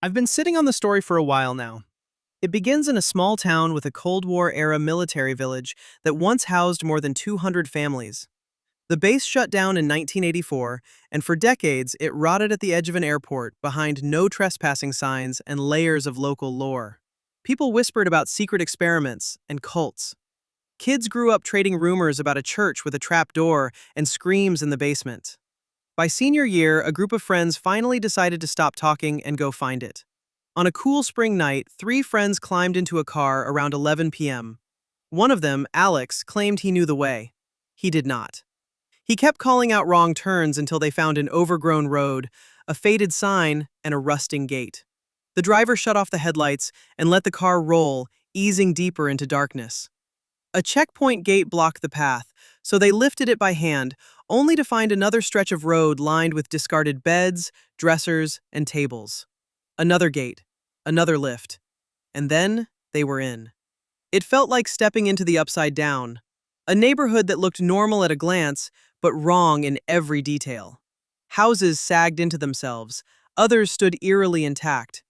I've been sitting on the story for a while now. It begins in a small town with a Cold War-era military village that once housed more than 200 families. The base shut down in 1984, and for decades it rotted at the edge of an airport behind no trespassing signs and layers of local lore. People whispered about secret experiments and cults. Kids grew up trading rumors about a church with a trap door and screams in the basement. By senior year, a group of friends finally decided to stop talking and go find it. On a cool spring night, three friends climbed into a car around 11 p.m. One of them, Alex, claimed he knew the way. He did not. He kept calling out wrong turns until they found an overgrown road, a faded sign, and a rusting gate. The driver shut off the headlights and let the car roll, easing deeper into darkness. A checkpoint gate blocked the path, so they lifted it by hand, only to find another stretch of road lined with discarded beds, dressers, and tables. Another gate, another lift, and then they were in. It felt like stepping into the upside down, a neighborhood that looked normal at a glance, but wrong in every detail. Houses sagged into themselves, others stood eerily intact.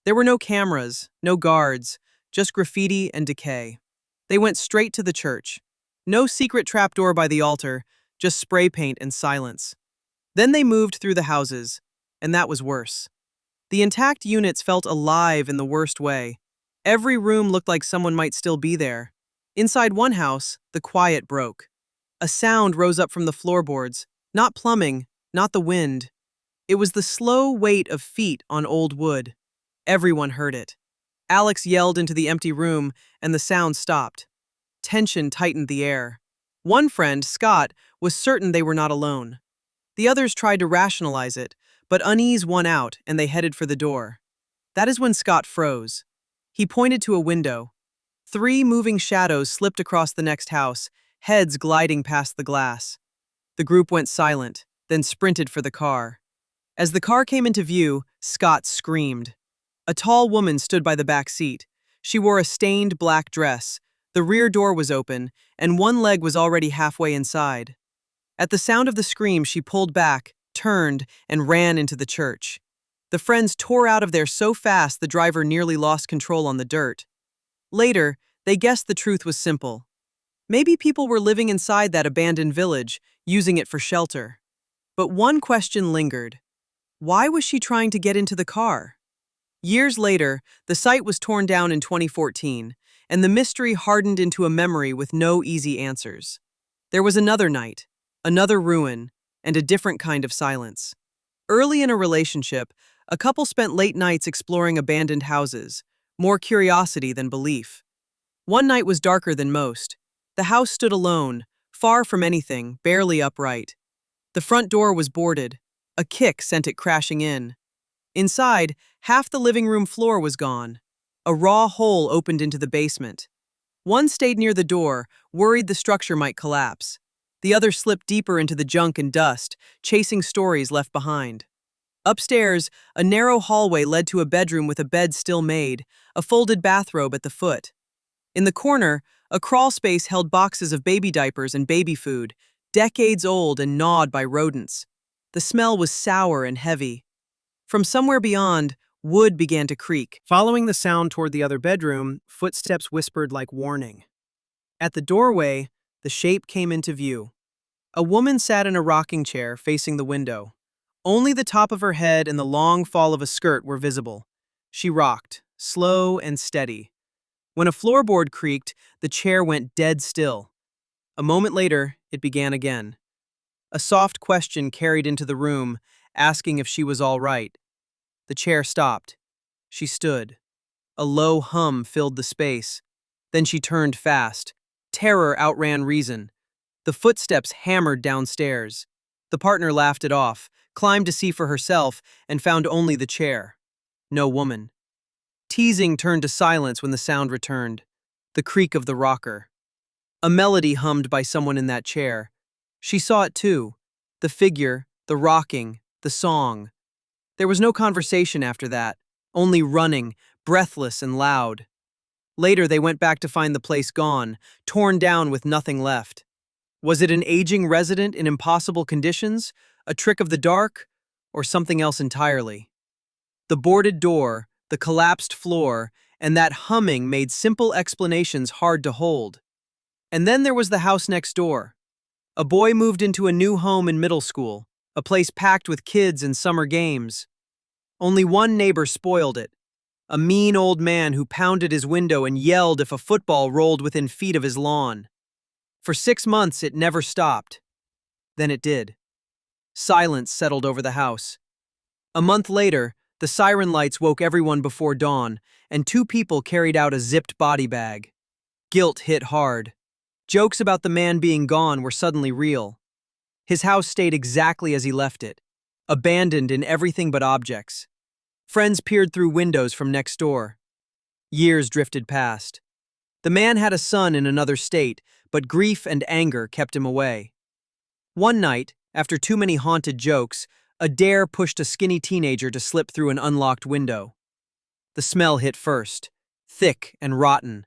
There were no cameras, no guards, just graffiti and decay. They went straight to the church. No secret trapdoor by the altar, just spray paint and silence. Then they moved through the houses, and that was worse. The intact units felt alive in the worst way. Every room looked like someone might still be there. Inside one house, the quiet broke. A sound rose up from the floorboards, not plumbing, not the wind. It was the slow weight of feet on old wood. Everyone heard it. Alex yelled into the empty room, and the sound stopped. Tension tightened the air. One friend, Scott, was certain they were not alone. The others tried to rationalize it, but unease won out, and they headed for the door. That is when Scott froze. He pointed to a window. Three moving shadows slipped across the next house, heads gliding past the glass. The group went silent, then sprinted for the car. As the car came into view, Scott screamed. A tall woman stood by the back seat. She wore a stained black dress. The rear door was open, and one leg was already halfway inside. At the sound of the scream, she pulled back, turned, and ran into the church. The friends tore out of there so fast the driver nearly lost control on the dirt. Later, they guessed the truth was simple. Maybe people were living inside that abandoned village, using it for shelter. But one question lingered. Why was she trying to get into the car? Years later, the site was torn down in 2014, and the mystery hardened into a memory with no easy answers. There was another night, another ruin, and a different kind of silence. Early in a relationship, a couple spent late nights exploring abandoned houses, more curiosity than belief. One night was darker than most. The house stood alone, far from anything, barely upright. The front door was boarded. A kick sent it crashing in. Inside, half the living room floor was gone. A raw hole opened into the basement. One stayed near the door, worried the structure might collapse. The other slipped deeper into the junk and dust, chasing stories left behind. Upstairs, a narrow hallway led to a bedroom with a bed still made, a folded bathrobe at the foot. In the corner, a crawl space held boxes of baby diapers and baby food, decades old and gnawed by rodents. The smell was sour and heavy. From somewhere beyond, wood began to creak. Following the sound toward the other bedroom, footsteps whispered like warning. At the doorway, the shape came into view. A woman sat in a rocking chair facing the window. Only the top of her head and the long fall of a skirt were visible. She rocked, slow and steady. When a floorboard creaked, the chair went dead still. A moment later, it began again. A soft question carried into the room, asking if she was all right. The chair stopped. She stood. A low hum filled the space. Then she turned fast. Terror outran reason. The footsteps hammered downstairs. The partner laughed it off, climbed to see for herself, and found only the chair. No woman. Teasing turned to silence when the sound returned. The creak of the rocker. A melody hummed by someone in that chair. She saw it too. The figure, the rocking, the song. There was no conversation after that, only running, breathless and loud. Later, they went back to find the place gone, torn down with nothing left. Was it an aging resident in impossible conditions, a trick of the dark, or something else entirely? The boarded door, the collapsed floor, and that humming made simple explanations hard to hold. And then there was the house next door. A boy moved into a new home in middle school, a place packed with kids and summer games. Only one neighbor spoiled it, a mean old man who pounded his window and yelled if a football rolled within feet of his lawn. For 6 months, it never stopped. Then it did. Silence settled over the house. A month later, the siren lights woke everyone before dawn, and 2 people carried out a zipped body bag. Guilt hit hard. Jokes about the man being gone were suddenly real. His house stayed exactly as he left it, abandoned in everything but objects. Friends peered through windows from next door. Years drifted past. The man had a son in another state, but grief and anger kept him away. One night, after too many haunted jokes, a dare pushed a skinny teenager to slip through an unlocked window. The smell hit first, thick and rotten.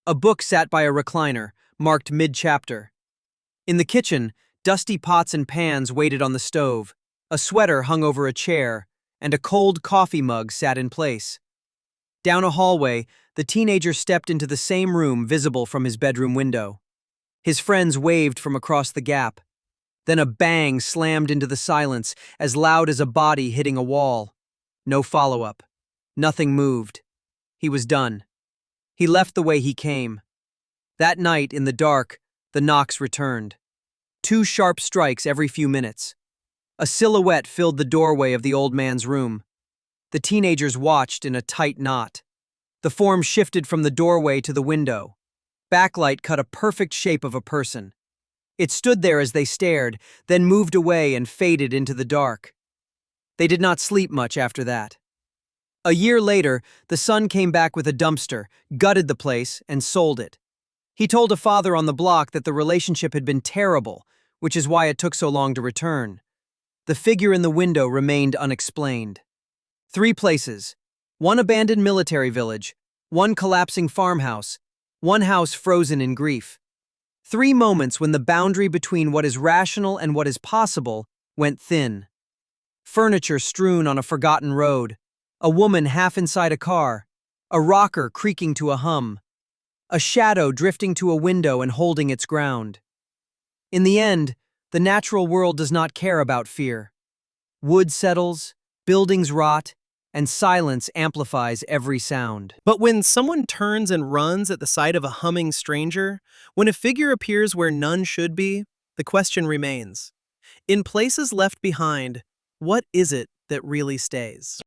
A book sat by a recliner, marked mid-chapter. In the kitchen, dusty pots and pans waited on the stove, a sweater hung over a chair, and a cold coffee mug sat in place. Down a hallway, the teenager stepped into the same room visible from his bedroom window. His friends waved from across the gap. Then a bang slammed into the silence, as loud as a body hitting a wall. No follow-up. Nothing moved. He was done. He left the way he came. That night, in the dark, the knocks returned. 2 sharp strikes every few minutes. A silhouette filled the doorway of the old man's room. The teenagers watched in a tight knot. The form shifted from the doorway to the window. Backlight cut a perfect shape of a person. It stood there as they stared, then moved away and faded into the dark. They did not sleep much after that. A year later, the son came back with a dumpster, gutted the place, and sold it. He told a father on the block that the relationship had been terrible, which is why it took so long to return. The figure in the window remained unexplained. 3 places: 1 abandoned military village, 1 collapsing farmhouse, 1 house frozen in grief. 3 moments when the boundary between what is rational and what is possible went thin. Furniture strewn on a forgotten road, a woman half inside a car, a rocker creaking to a hum, a shadow drifting to a window and holding its ground. In the end, the natural world does not care about fear. Wood settles, buildings rot, and silence amplifies every sound. But when someone turns and runs at the sight of a humming stranger, when a figure appears where none should be, the question remains. In places left behind, what is it that really stays?